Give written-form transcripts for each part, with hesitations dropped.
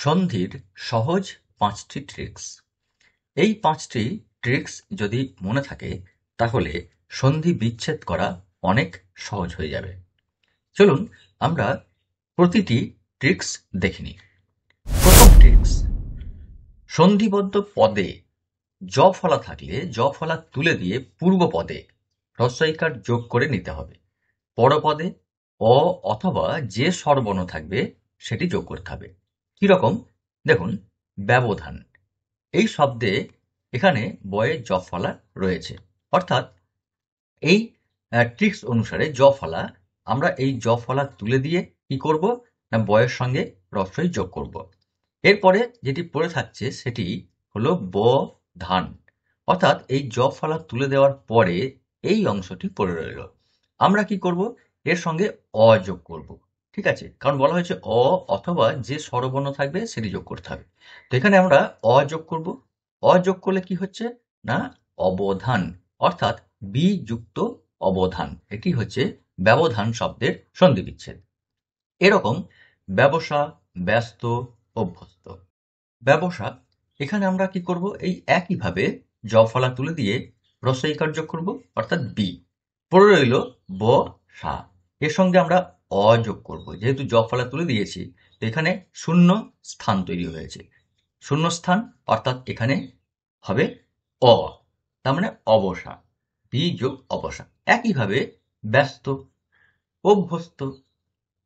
সন্ধির সহজ ৫টি ট্রিক্স। এই ৫টি ট্রিক্স যদি মনে থাকে তাহলে সন্ধি বিচ্ছেদ করা অনেক সহজ হয়ে যাবে। চলুন আমরা প্রতিটি ট্রিক্স দেখে নিই। প্রথম ট্রিক্স, সন্ধিবদ্ধ পদে জ ফলা থাকলে জ ফলা তুলে দিয়ে পূর্ব পদে হ্রস্বইকার যোগ করে নিতে হবে। পরপদে অ অথবা যে স্বরবর্ণ থাকবে সেটি যোগ করতে হবে। কিরকম দেখুন, ব্যবধান এই শব্দে এখানে বয়ে জ ফলা রয়েছে, অর্থাৎ এই ট্রিক্স অনুসারে জ ফলা আমরা এই জ ফলা তুলে দিয়ে কি করব না বয়ের সঙ্গে রস্বই যোগ করব। এরপরে যেটি পড়ে থাকছে সেটি হলো ব ধান, অর্থাৎ এই জ ফলা তুলে দেওয়ার পরে এই অংশটি পড়ে রইল। আমরা কি করব, এর সঙ্গে অ যোগ করব। ঠিক আছে, কারণ বলা হয়েছে অ অথবা যে স্বরবর্ণ থাকবে সেটি যোগ করতে হবে। তো এখানে আমরা অ যোগ করব। অ যোগ করলে কি হচ্ছে না অবধান, অর্থাৎ বি যুক্ত অবধান। এটি হচ্ছে ব্যবধান শব্দের সন্ধি বিচ্ছেদ। এরকম ব্যবসা, ব্যস্ত, অভ্যস্ত। ব্যবসা এখানে আমরা কি করব, এই একইভাবে জ ফলা তুলে দিয়ে রস্বইকার যোগ করব, অর্থাৎ বি। পড়ে রইল ব সা, এর সঙ্গে আমরা অ যোগ করব। যেহেতু জ ফলা তুলে দিয়েছি তো এখানে শূন্য স্থান তৈরি হয়েছে। শূন্য স্থান অর্থাৎ এখানে হবে অ, তার মানে অবসা, বি যোগ অবসা। একইভাবে ব্যস্ত, অভ্যস্ত।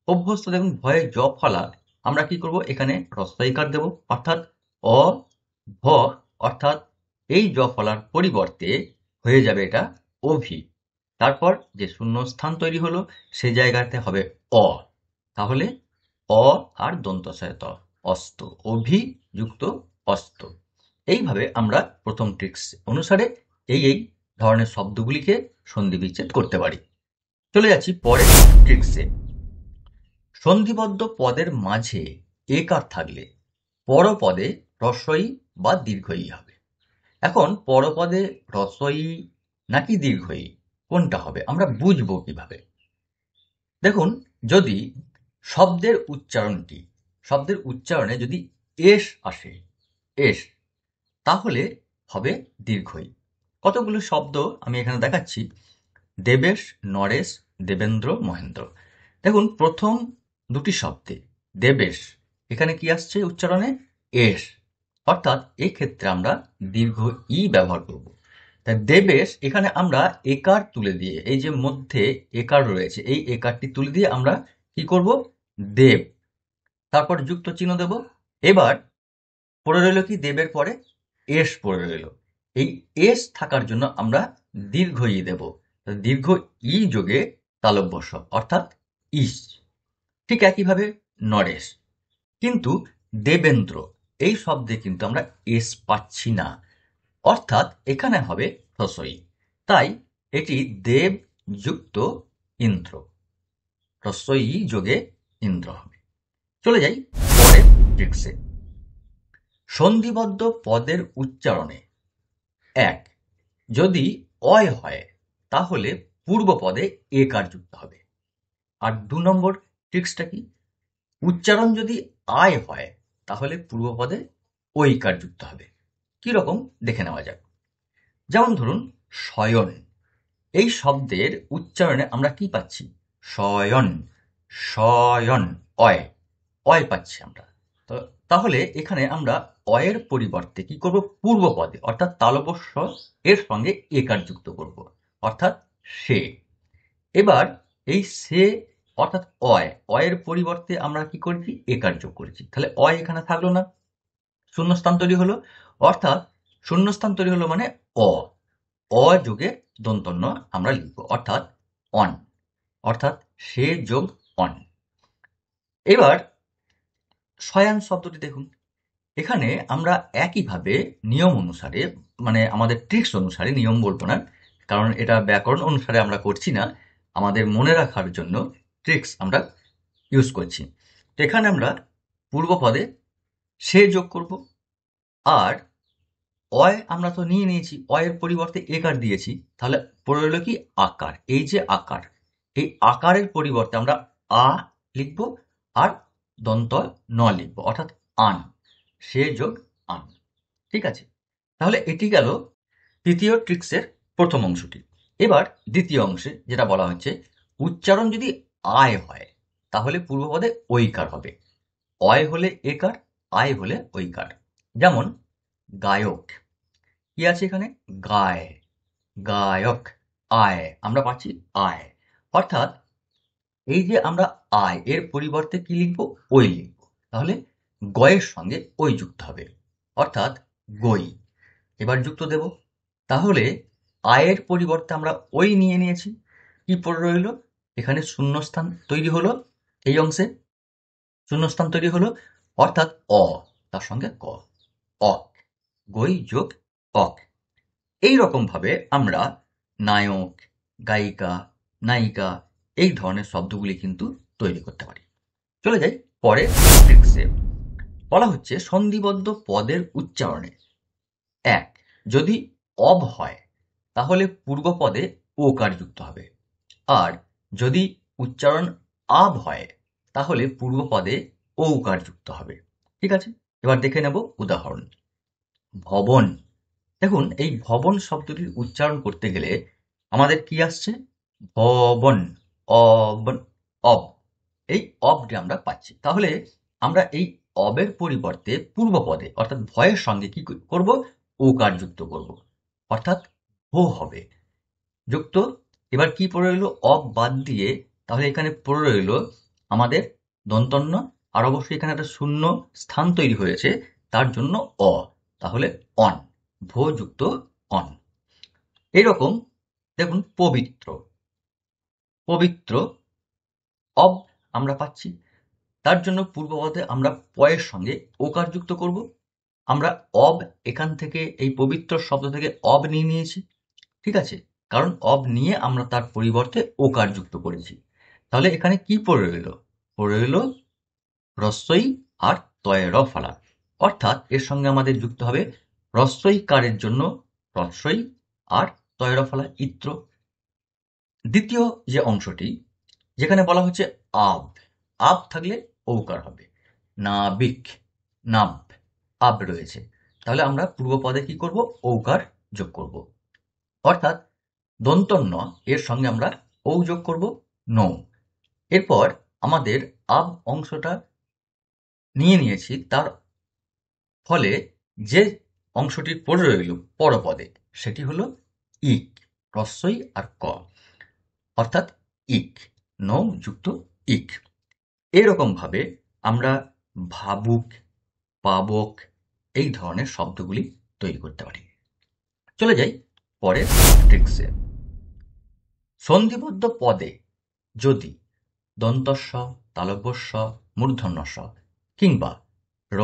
অভ্যস্ত দেখুন ভয়ে জ ফলা আমরা কি করব, এখানে হ্রস্বইকার দেব, অর্থাৎ অ ভ, অর্থাৎ এই জ ফলার পরিবর্তে হয়ে যাবে এটা অভি। তারপর যে শূন্য স্থান তৈরি হলো সেই জায়গাতে হবে অ, তাহলে অ আর দন্তস্বয় ত, অস্ত, অভি যুক্ত অস্ত। এইভাবে আমরা প্রথম ট্রিক্স অনুসারে এই ধরনের শব্দগুলিকে সন্ধি বিচ্ছেদ করতে পারি। চলে যাচ্ছি পরের ট্রিক্সে। সন্ধিবদ্ধ পদের মাঝে একার থাকলে পরপদে হ্রস্বই বা দীর্ঘই হবে। এখন পরপদে হ্রস্বই নাকি দীর্ঘই কোনটা হবে আমরা বুঝবো কিভাবে? দেখুন, যদি শব্দের উচ্চারণে যদি এস আসে, এস, তাহলে হবে দীর্ঘই। কতগুলো শব্দ আমি এখানে দেখাচ্ছি। দেবেশ, নরেশ, দেবেন্দ্র, মহেন্দ্র। দেখুন প্রথম দুটি শব্দে দেবেশ, এখানে কি আসছে উচ্চারণে এস, অর্থাৎ এক্ষেত্রে আমরা দীর্ঘ ই ব্যবহার করব। তাই দেবেশ এখানে আমরা একার তুলে দিয়ে, এই যে মধ্যে একার রয়েছে এই একারটি তুলে দিয়ে আমরা কি করব, দেব, তারপর যুক্ত চিহ্ন দেব। এবার পড়ে রইল কি, দেবের পরে এস পড়ে রইল। এই এস থাকার জন্য আমরা দীর্ঘ ই দেব, দীর্ঘ ই যোগে তালব্য স, অর্থাৎ ইস। ঠিক একইভাবে নরেশ, কিন্তু দেবেন্দ্র এই শব্দে কিন্তু আমরা এস পাচ্ছি না, অর্থাৎ এখানে হবে হ্রস্বই। তাই এটি দেব যুক্ত ইন্দ্র, হ্রস্বই যোগে ইন্দ্র হবে। চলে যাই পরের ট্রিক্সে। সন্ধিবদ্ধ পদের উচ্চারণে এক, যদি অয় হয় তাহলে পূর্ব পদে একার যুক্ত হবে। আর ২ নম্বর ট্রিক্সটা কি, উচ্চারণ যদি আয় হয় তাহলে পূর্ব পদে ঐকার যুক্ত হবে। কিরকম দেখে নেওয়া যাক। যেমন ধরুন শয়ন, এই শব্দের উচ্চারণে আমরা কি পাচ্ছি, শয়ন, শয়ন, অয়, অয় পাচ্ছি আমরা। তো তাহলে এখানে আমরা অয়ের পরিবর্তে কি করব, পূর্ব পদে অর্থাৎ তালব্য স এর সঙ্গে একার যুক্ত করব, অর্থাৎ সে। এবার এই সে অর্থাৎ অয়, অয়ের পরিবর্তে আমরা কি করেছি, একার যোগ করেছি। তাহলে অয় এখানে থাকলো না, শূন্যস্থান তৈরি হলো, অর্থাৎ শূন্যস্থান তৈরি হলো মানে অ, অ যোগে দন্তন্য আমরা লিখব, অর্থাৎ অন, অর্থাৎ সে যোগ অন। এবার শয়ান শব্দটি দেখুন, এখানে আমরা একইভাবে নিয়ম অনুসারে, মানে আমাদের ট্রিক্স অনুসারে, নিয়ম বলবো না কারণ এটা ব্যাকরণ অনুসারে আমরা করছি না, আমাদের মনে রাখার জন্য ট্রিক্স আমরা ইউজ করছি। তো এখানে আমরা পূর্ব পদে সে যোগ করব, আর অয় আমরা তো নিয়ে নিয়েছি, অয়ের পরিবর্তে একার দিয়েছি, তাহলে পড়ে রইল কি আকার। এই যে আকার, এই আকারের পরিবর্তে আমরা আ লিখব আর দন্ত ন লিখব, অর্থাৎ আন, সে যোগ আন। ঠিক আছে, তাহলে এটি গেল তৃতীয় ট্রিক্সের প্রথম অংশটি। এবার দ্বিতীয় অংশে যেটা বলা হচ্ছে, উচ্চারণ যদি আয় হয় তাহলে পূর্বপদে ঐকার হবে। অয় হলে একার, আয় হলে ঐকার। যেমন গায়ক, কি আছে এখানে? গায়, গায়ক, আয়, আমরা পাচ্ছি আয়। অর্থাৎ এই যে আমরা আয় এর পরিবর্তে কি লিখবো? ওই লিখব। তাহলে গয়ের সঙ্গে ওই যুক্ত হবে, অর্থাৎ গই। এবার যুক্ত দেব, তাহলে আয়ের পরিবর্তে আমরা ওই নিয়ে নিয়েছি, কি পড়ে রইল? এখানে শূন্যস্থান তৈরি হলো, এই অংশে শূন্যস্থান তৈরি হলো, অর্থাৎ অ, তার সঙ্গে ক, অক, গই যোগ অক। এইরকম ভাবে আমরা নায়ক, গায়িকা, নায়িকা এই ধরনের শব্দগুলি কিন্তু তৈরি করতে পারি। চলে যাই পরের ট্রিক্সে। বলা হচ্ছে সন্ধিবদ্ধ পদের উচ্চারণে এক, যদি অব হয় তাহলে পূর্বপদে ওকার যুক্ত হবে, আর যদি উচ্চারণ আব হয় তাহলে পূর্বপদে ঔকার যুক্ত হবে। ঠিক আছে, এবার দেখে নেব উদাহরণ। ভবন, দেখুন এই ভবন শব্দটির উচ্চারণ করতে গেলে আমাদের কি আসছে? ভবন, অব, অব, এই অবটি আমরা পাচ্ছি। তাহলে আমরা এই অবের পরিবর্তে পূর্বপদে অর্থাৎ ভয়ের সঙ্গে কি করব? ওকার যুক্ত করব, অর্থাৎ ভো হবে যুক্ত। এবার কি পড়ে রইল? অব বাদ দিয়ে, তাহলে এখানে পড়ে রইল আমাদের দন্তন্য, আর অবশ্যই এখানে একটা শূন্য স্থান তৈরি হয়েছে, তার জন্য অ, তাহলে অন, ভো যুক্ত অন। এইরকম দেখুন পবিত্র, পবিত্র অব আমরা পাচ্ছি, তার জন্য পূর্বপদে আমরা পয়ের সঙ্গে ওকার যুক্ত করব। আমরা অব এখান থেকে এই পবিত্র শব্দ থেকে অব নিয়ে নিয়েছি, ঠিক আছে, কারণ অব নিয়ে আমরা তার পরিবর্তে ওকার যুক্ত করেছি। তাহলে এখানে কি পড়ে রইল? পড়ে রইল রস্বই আর তয়ের ফলা, অর্থাৎ এর সঙ্গে আমাদের যুক্ত হবে রস্বই কারের জন্য রস্বই আর তয়ের ফলা ইত্র। দ্বিতীয় যে অংশটি, যেখানে বলা হচ্ছে আব, আব থাকলে ঔকার হবে। নাবিক, নাব, আব রয়েছে, তাহলে আমরা পূর্বপদে কি করব? ঔকার যোগ করব, অর্থাৎ দন্তন্য এর সঙ্গে আমরা ও যোগ করব, নৌ। এরপর আমাদের আব অংশটা নিয়ে নিয়েছি, তার ফলে যে অংশটি পড়ে রইল পরপদে সেটি হলো ইক, রস্বই আর ক, অর্থাৎ ইক, নৌ যুক্ত ইক। এরকম ভাবে আমরা ভাবুক, পাবক এই ধরনের শব্দগুলি তৈরি করতে পারি। চলে যাই পরের ট্রিক্সে। সন্ধিবদ্ধ পদে যদি দন্তস্ব, তালব্যস্ব, মূর্ধন্য ষ কিংবা র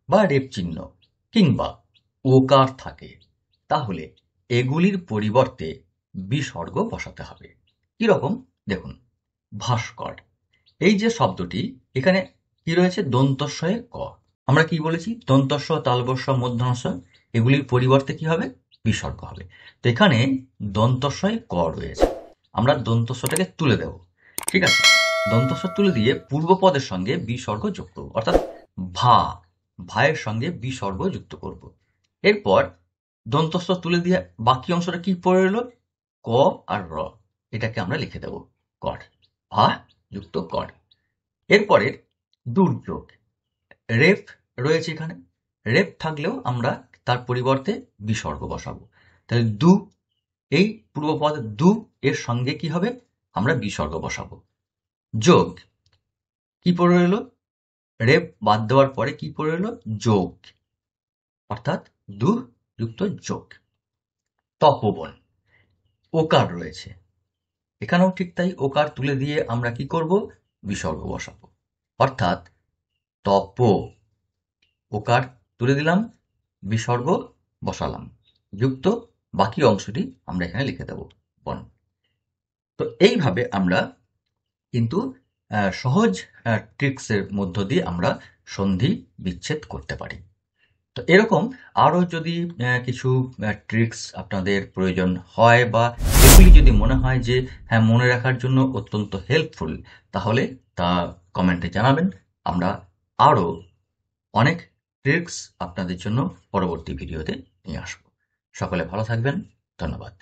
বা রেপ চিহ্ন কিংবা ওকার থাকে, তাহলে এগুলির পরিবর্তে বিসর্গ বসাতে হবে। কিরকম? দেখুন, ভাস্কর, এই যে শব্দটি, এখানে কি রয়েছে? দন্তস্বয়ে ক। আমরা কি বলেছি? দন্তস্ব, তালব্যস্ব, মূর্ধন্য ষ এগুলির পরিবর্তে কি হবে? বিসর্গ হবে। তো এখানে দন্তস্বয়ে ক রয়েছে, আমরা দন্তস্বটাকে তুলে দেব। ঠিক আছে, দন্তস্ব তুলে দিয়ে পূর্বপদের সঙ্গে বিসর্গ যোগ করব, অর্থাৎ ভা, ভাইয়ের সঙ্গে বিসর্গ যুক্ত করব। এরপর দন্তস্ব তুলে দিয়ে বাকি অংশটা কি পড়ে এলো? ক আর র, এটাকে আমরা লিখে দেব কর, ভা যুক্ত কর। এরপরের দুর্যোগ, রেফ রয়েছে এখানে, রেফ থাকলেও আমরা তার পরিবর্তে বিসর্গ বসাবো। তাহলে দু, এই পূর্বপদ দু এর সঙ্গে কি হবে? আমরা বিসর্গ বসাবো। যোগ, কি পড়ে রইল? রেফ বাদ দেওয়ার পরে কি পড়ে রইল? যোগ, অর্থাৎ দু যুক্ত যোগ। তপবন, ওকার রয়েছে, এখানেও ঠিক তাই, ওকার তুলে দিয়ে আমরা কি করব? বিসর্গ বসাবো, অর্থাৎ তপ, ওকার তুলে দিলাম, বিসর্গ বসালাম, যুক্ত বাকি অংশটি আমরা এখানে লিখে দেব বন। তো এইভাবে আমরা কিন্তু সহজ ট্রিক্সের মধ্য দিয়ে আমরা সন্ধি বিচ্ছেদ করতে পারি। তো এরকম আরও যদি কিছু ট্রিক্স আপনাদের প্রয়োজন হয় বা এগুলি যদি মনে হয় যে হ্যাঁ মনে রাখার জন্য অত্যন্ত হেল্পফুল, তাহলে তা কমেন্টে জানাবেন। আমরা আরও অনেক ট্রিক্স আপনাদের জন্য পরবর্তী ভিডিওতে নিয়ে আসবো। সকলে ভালো থাকবেন। ধন্যবাদ।